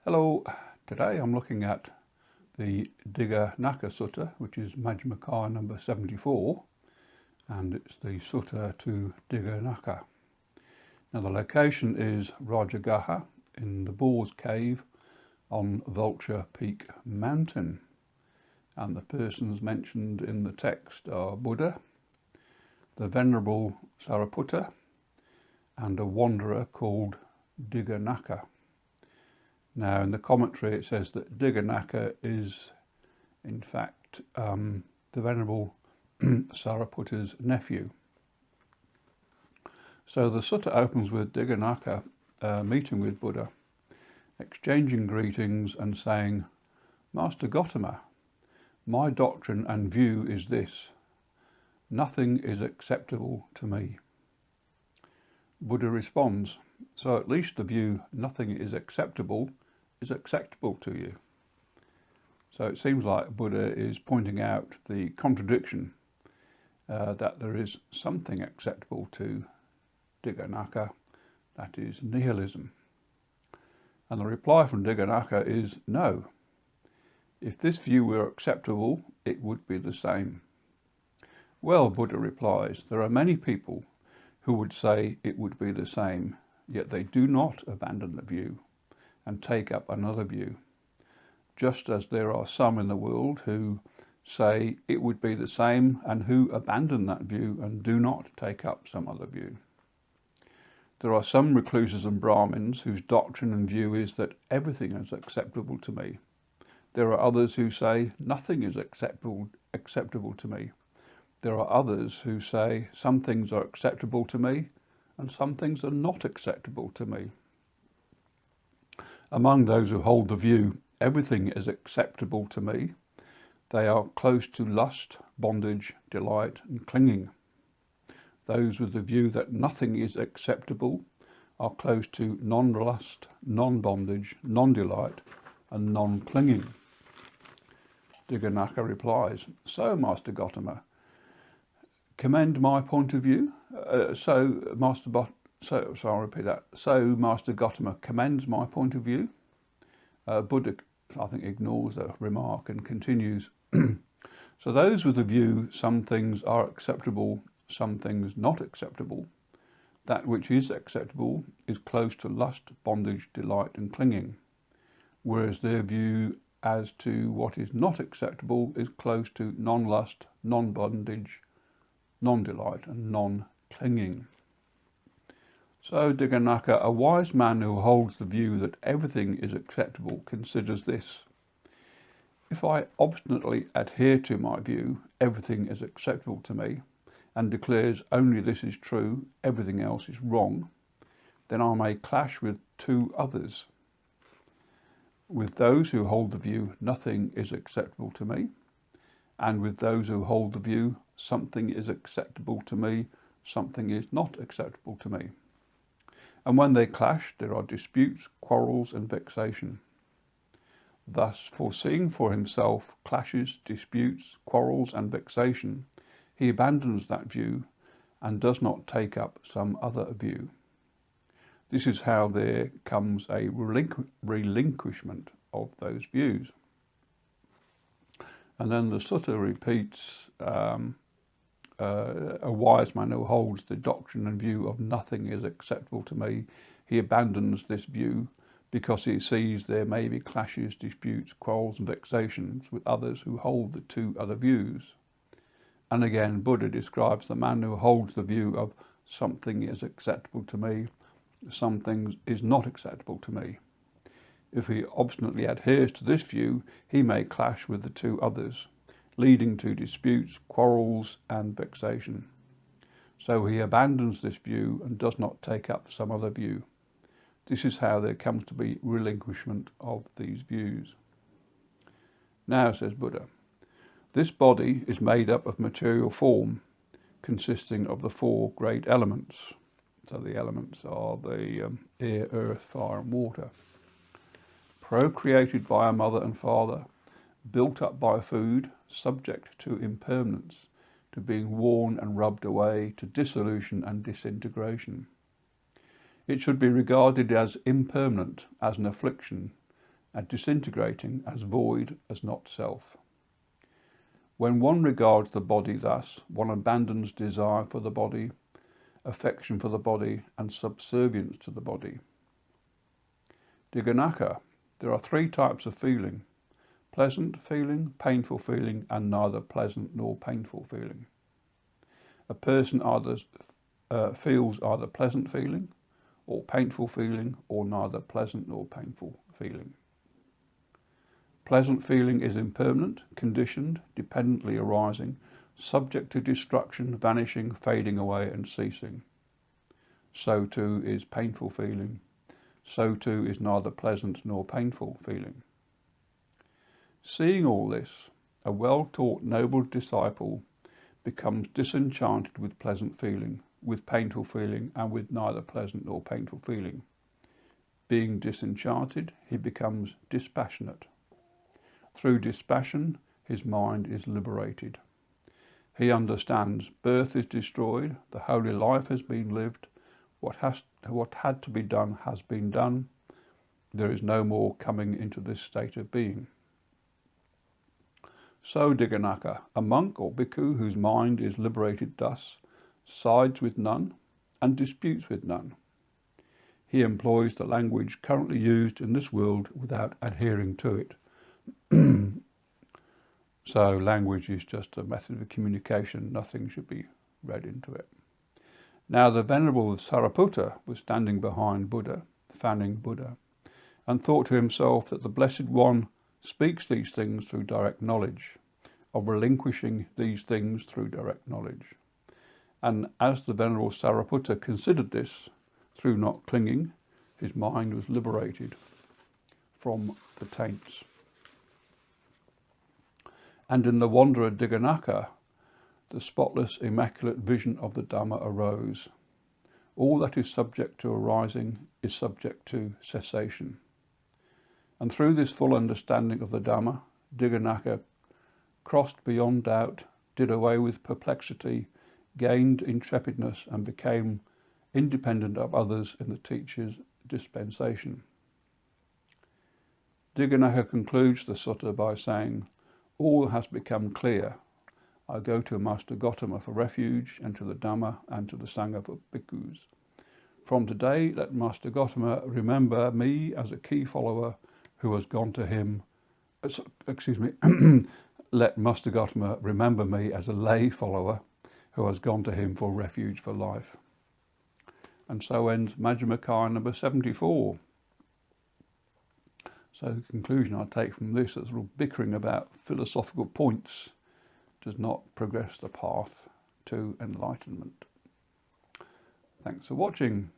Hello, today I'm looking at the Dighanakha Sutta, which is Majjhima Nikaya number 74, and it's the Sutta to Dighanakha. Now the location is Rajagaha in the Boar's Cave on Vulture Peak Mountain, and the persons mentioned in the text are Buddha, the Venerable Sariputta, and a wanderer called Dighanakha. Now in the commentary it says that Dighanakha is in fact the Venerable Sariputta's nephew. So the sutta opens with Dighanakha meeting with Buddha, exchanging greetings and saying, "Master Gautama, my doctrine and view is this: nothing is acceptable to me." Buddha responds, "So at least the view nothing is acceptable to you." So it seems like Buddha is pointing out the contradiction that there is something acceptable to Dighanakha, that is nihilism. And the reply from Dighanakha is no. If this view were acceptable, it would be the same. Well, Buddha replies, there are many people who would say it would be the same, yet they do not abandon the view and take up another view, just as there are some in the world who say it would be the same and who abandon that view and do not take up some other view. There are some recluses and Brahmins whose doctrine and view is that everything is acceptable to me. There are others who say nothing is acceptable to me. There are others who say some things are acceptable to me and some things are not acceptable to me. Among those who hold the view everything is acceptable to me, they are close to lust, bondage, delight and clinging. Those with the view that nothing is acceptable are close to non-lust, non-bondage, non-delight and non-clinging. Dighanakha replies, "So, Master Gautama, commend my point of view." So I'll repeat that. So Master Gautama commends my point of view. Buddha, I think, ignores the remark and continues. So those with the view some things are acceptable, some things not acceptable, that which is acceptable is close to lust, bondage, delight and clinging, whereas their view as to what is not acceptable is close to non-lust, non-bondage, non-delight and non-clinging. So Dighanakha, a wise man who holds the view that everything is acceptable, considers this: if I obstinately adhere to my view, everything is acceptable to me, and declares only this is true, everything else is wrong, then I may clash with two others. With those who hold the view nothing is acceptable to me, and with those who hold the view something is acceptable to me, something is not acceptable to me. And when they clash, there are disputes, quarrels and vexation. Thus, foreseeing for himself clashes, disputes, quarrels and vexation, he abandons that view and does not take up some other view. This is how there comes a relinquishment of those views. And then the sutta repeats, a wise man who holds the doctrine and view of nothing is acceptable to me, he abandons this view because he sees there may be clashes, disputes, quarrels and vexations with others who hold the two other views. And again, Buddha describes the man who holds the view of something is acceptable to me, something is not acceptable to me. If he obstinately adheres to this view, he may clash with the two others, leading to disputes, quarrels and vexation. So he abandons this view and does not take up some other view. This is how there comes to be relinquishment of these views. Now, says Buddha, this body is made up of material form, consisting of the four great elements. So the elements are the air, earth, fire and water. Procreated by a mother and father, built up by food, subject to impermanence, to being worn and rubbed away, to dissolution and disintegration. It should be regarded as impermanent, as an affliction, and disintegrating as void, as not self. When one regards the body thus, one abandons desire for the body, affection for the body, and subservience to the body. Dighanakha, there are three types of feeling: pleasant feeling, painful feeling, and neither pleasant nor painful feeling. A person either feels either pleasant feeling or painful feeling, or neither pleasant nor painful feeling. Pleasant feeling is impermanent, conditioned, dependently arising, subject to destruction, vanishing, fading away and ceasing. So too is painful feeling. So too is neither pleasant nor painful feeling. Seeing all this, a well-taught noble disciple becomes disenchanted with pleasant feeling, with painful feeling, and with neither pleasant nor painful feeling. Being disenchanted, he becomes dispassionate. Through dispassion, his mind is liberated. He understands birth is destroyed, the holy life has been lived, what had to be done has been done, there is no more coming into this state of being. So Dighanakha, a monk or bhikkhu whose mind is liberated thus, sides with none and disputes with none. He employs the language currently used in this world without adhering to it. So language is just a method of communication, nothing should be read into it. Now the Venerable Sariputta was standing behind Buddha, fanning Buddha, and thought to himself that the Blessed One speaks these things through direct knowledge, of relinquishing these things through direct knowledge. And as the Venerable Sariputta considered this, through not clinging, his mind was liberated from the taints. And in the wanderer Dighanakha, the spotless, immaculate vision of the Dhamma arose. All that is subject to arising is subject to cessation. And through this full understanding of the Dhamma, Dighanakha crossed beyond doubt, did away with perplexity, gained intrepidness, and became independent of others in the teacher's dispensation. Dighanakha concludes the sutta by saying, "All has become clear. I go to Master Gotama for refuge, and to the Dhamma and to the Sangha for bhikkhus. From today, let Master Gotama remember me as a key follower who has gone to him. Let Master Gotama remember me as a lay follower who has gone to him for refuge for life." And so ends Majjhima Nikaya number 74. So the conclusion I take from this is sort of bickering about philosophical points does not progress the path to enlightenment. Thanks for watching.